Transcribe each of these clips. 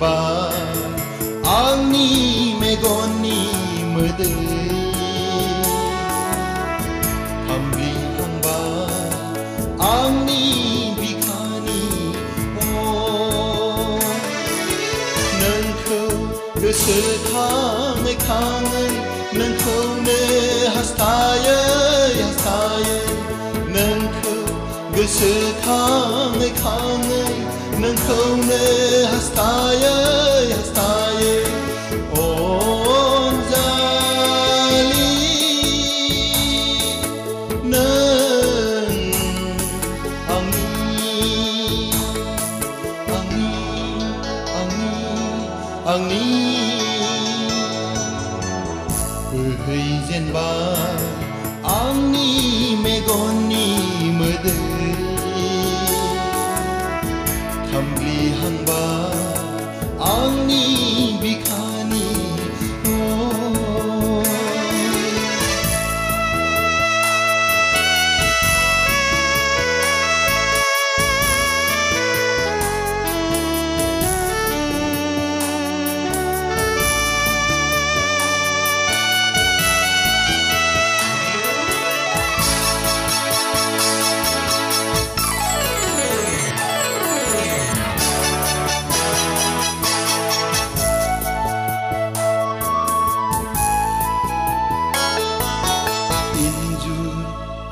ba angni megoni mede hambi hamba angni bikhani oh nangko gesekhang khangai nangko ne hastaya hastaya nangko gesekhang khangai nangko ne hastaya hastaya on jali nang angni behijen ba angni megoni mede hamli hamba angni bikhani oh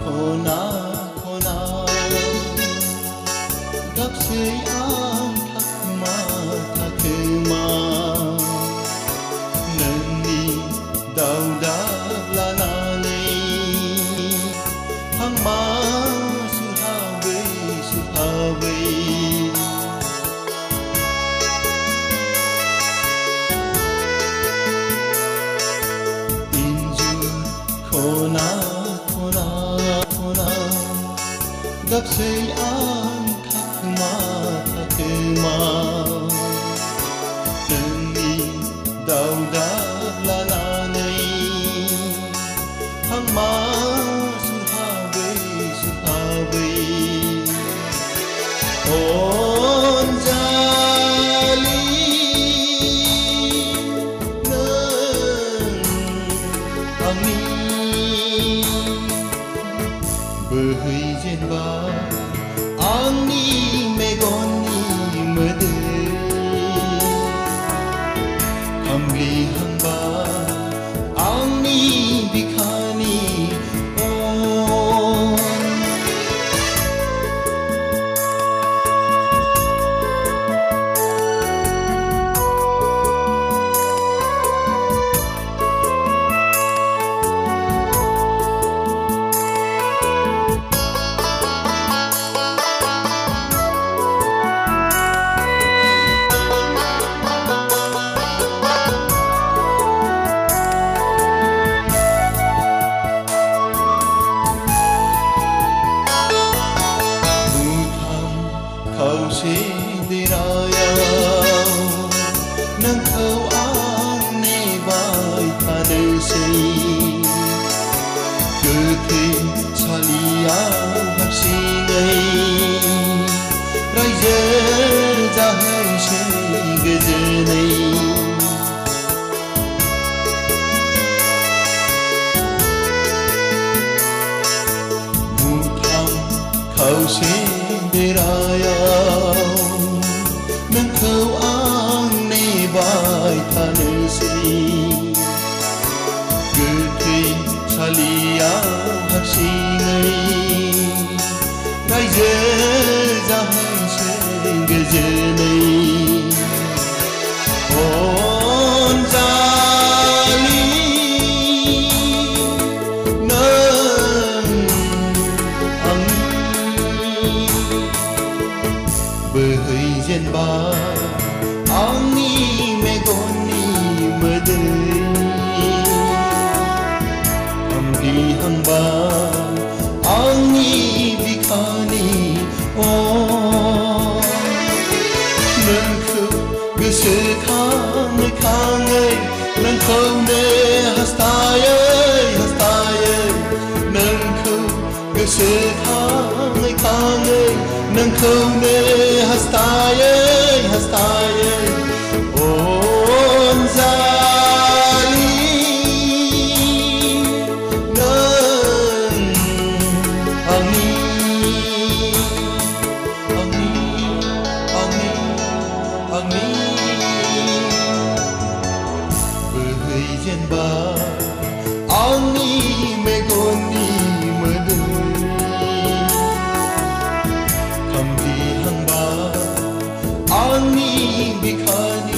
khona khona gap sei ang thakma nani dauda lana nei hangma suhawe suhawe injur khona gap sei ang thakma nani dauda lana nei hangma suhawe suhawe on jali nang angni behijen ba angni megoni mede hamli hamba angni bikhani oh khâu xin đi raya nâng khâu an ne vai tha de sei cơ thi salia hap si nei rai je ja hai sei ge je nei mu tham khâu xin đi raya nâng khâu an ne vai tha de sei cơ thi salia hap si nei rai je ja hai sei ge je nei on jali nang behijen ba angni megoni mede hamli hamba angni bikhani oh nangko gesekhang khangai nangko ne hastaya hastaya nangko gesekhang khangai nangko ne hastaya hastaya जेनबा आंनि मेगननि मोदै खामग्लिहांबा आंनि बिखानि